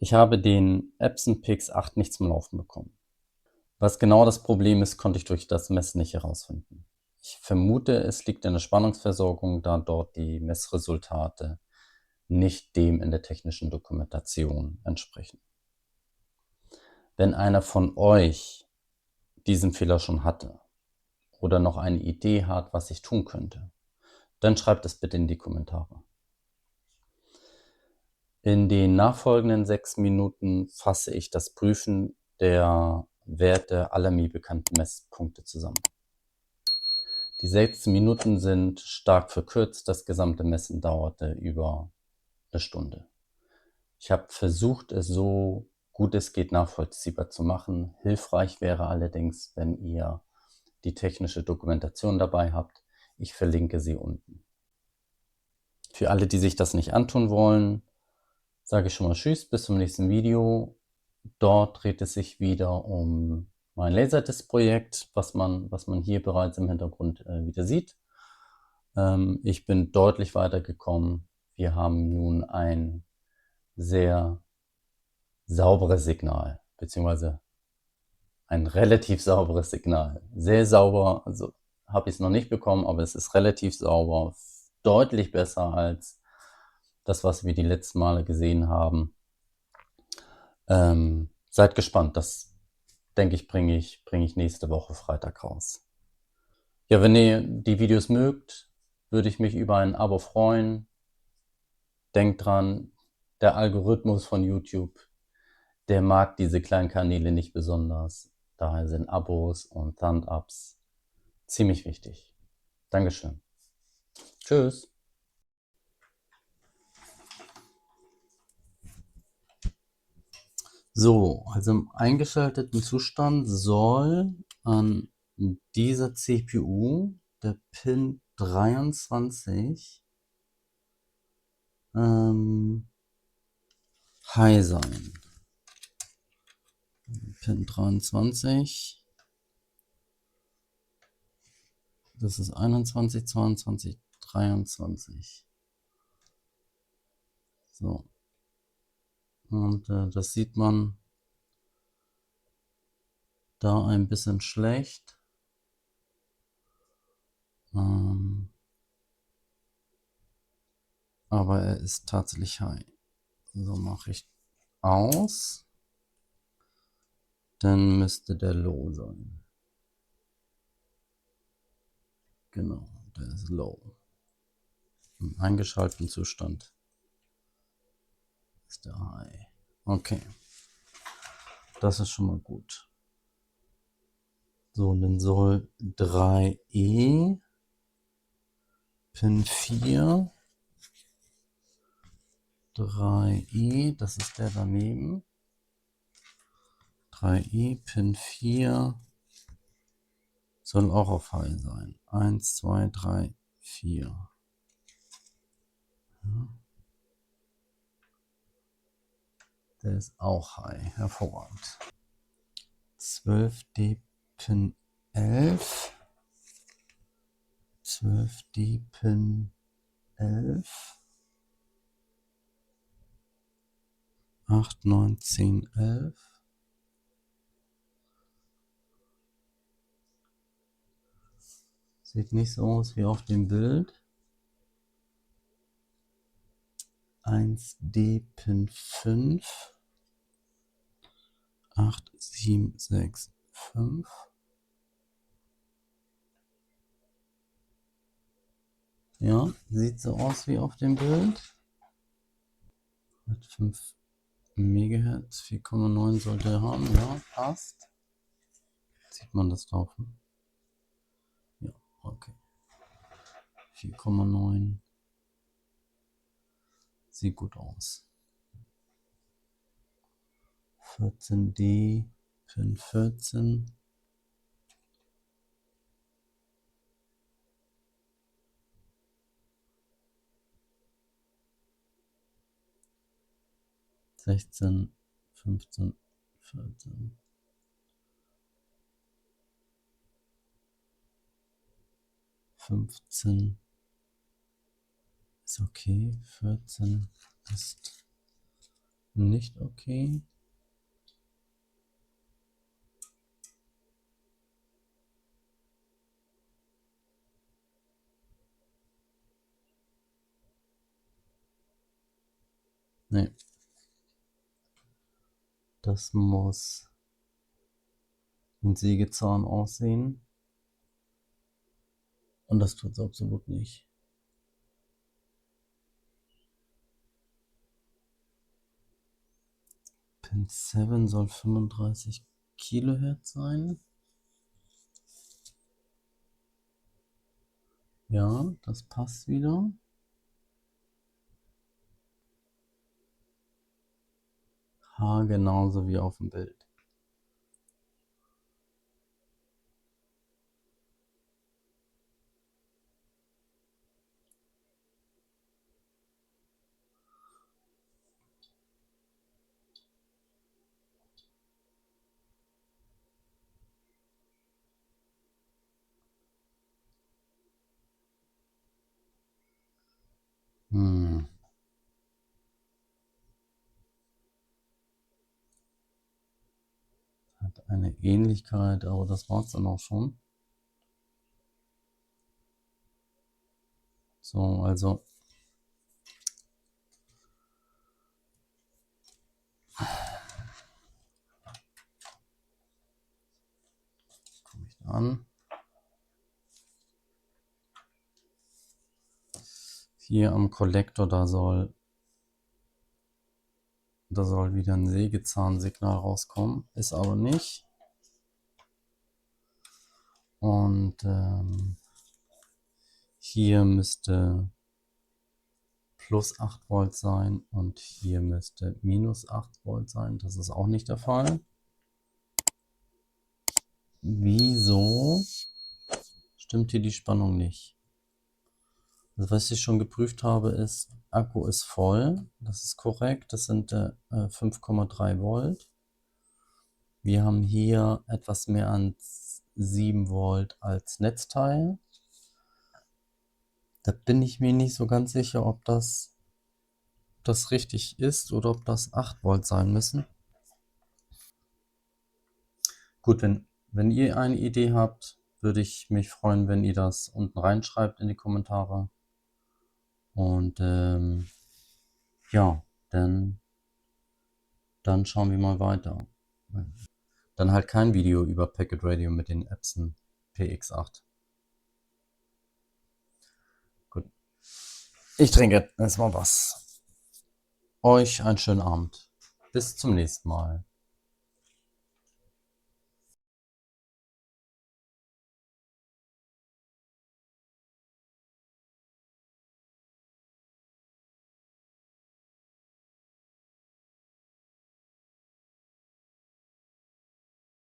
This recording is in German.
Ich habe den Epson PX8 nicht zum Laufen bekommen. Was genau das Problem ist, konnte ich durch das Messen nicht herausfinden. Ich vermute, es liegt in der Spannungsversorgung, da dort die Messresultate nicht dem in der technischen Dokumentation entsprechen. Wenn einer von euch diesen Fehler schon hatte oder noch eine Idee hat, was ich tun könnte, dann schreibt es bitte in die Kommentare. In den nachfolgenden 6 Minuten fasse ich das Prüfen der Werte aller mir bekannten Messpunkte zusammen. Die 6 Minuten sind stark verkürzt, das gesamte Messen dauerte über eine Stunde. Ich habe versucht, es so gut es geht nachvollziehbar zu machen. Hilfreich wäre allerdings, wenn ihr die technische Dokumentation dabei habt. Ich verlinke sie unten. Für alle, die sich das nicht antun wollen, sage ich schon mal Tschüss, bis zum nächsten Video. Dort dreht es sich wieder um mein Laserdisc-Projekt, was man hier bereits im Hintergrund wieder sieht. Ich bin deutlich weitergekommen. Wir haben nun ein sehr sauberes Signal, beziehungsweise ein relativ sauberes Signal. Sehr sauber, also habe ich es noch nicht bekommen, aber es ist relativ sauber, deutlich besser als das, was wir die letzten Male gesehen haben. Seid gespannt, das denke ich, bringe ich nächste Woche Freitag raus. Ja, wenn ihr die Videos mögt, würde ich mich über ein Abo freuen. Denkt dran, der Algorithmus von YouTube, der mag diese kleinen Kanäle nicht besonders. Daher sind Abos und Thumb-Ups ziemlich wichtig. Dankeschön. Tschüss. So, also im eingeschalteten Zustand soll an dieser CPU der Pin 23 High sein. Pin 23. Das ist 21, 22, 23. So. Und das sieht man da ein bisschen schlecht. Aber er ist tatsächlich high. So mache ich aus. Dann müsste der low sein. Genau, der ist low. Im eingeschalteten Zustand ist der high. Okay, das ist schon mal gut. So, und dann soll 3E Pin 4 3E, das ist der daneben. 3E Pin 4 soll auch auf High sein. 1, 2, 3, 4. Ja. Der ist auch High. Hervorragend. 12D Pin 11. 12D Pin 11. 8, 9, 10, 11. Sieht nicht so aus wie auf dem Bild. 1D Pin 5. 8, 7, 6, 5. Ja, sieht so aus wie auf dem Bild. Mit 5 MHz, 4,9 sollte er haben. Ja, passt. Sieht man das drauf? Ja, okay. 4,9. Sieht gut aus. 14D, Pin 14. 16, 15, 14. 15 ist okay. 14 ist Nicht okay. Nee. Das muss ein Sägezahn aussehen. Und das tut es absolut nicht. Pin 7 soll 35 Kilohertz sein. Ja, das passt wieder. H genauso wie auf dem Bild. Hat eine Ähnlichkeit, aber das war es dann auch schon. So, also komme ich da an. Hier am Kollektor, da soll wieder ein Sägezahnsignal rauskommen, ist aber nicht. Und hier müsste plus 8 Volt sein und hier müsste minus 8 Volt sein. Das ist auch nicht der Fall. Wieso stimmt hier die Spannung nicht? Also was ich schon geprüft habe, ist, Akku ist voll. Das ist korrekt. Das sind 5,3 Volt. Wir haben hier etwas mehr als 7 Volt als Netzteil. Da bin ich mir nicht so ganz sicher, ob das richtig ist oder ob das 8 Volt sein müssen. Gut, wenn ihr eine Idee habt, würde ich mich freuen, wenn ihr das unten reinschreibt in die Kommentare. Und ja, dann schauen wir mal weiter. Dann halt kein Video über Packet Radio mit den Epson PX8. Gut. Ich trinke erstmal was. Euch einen schönen Abend. Bis zum nächsten Mal.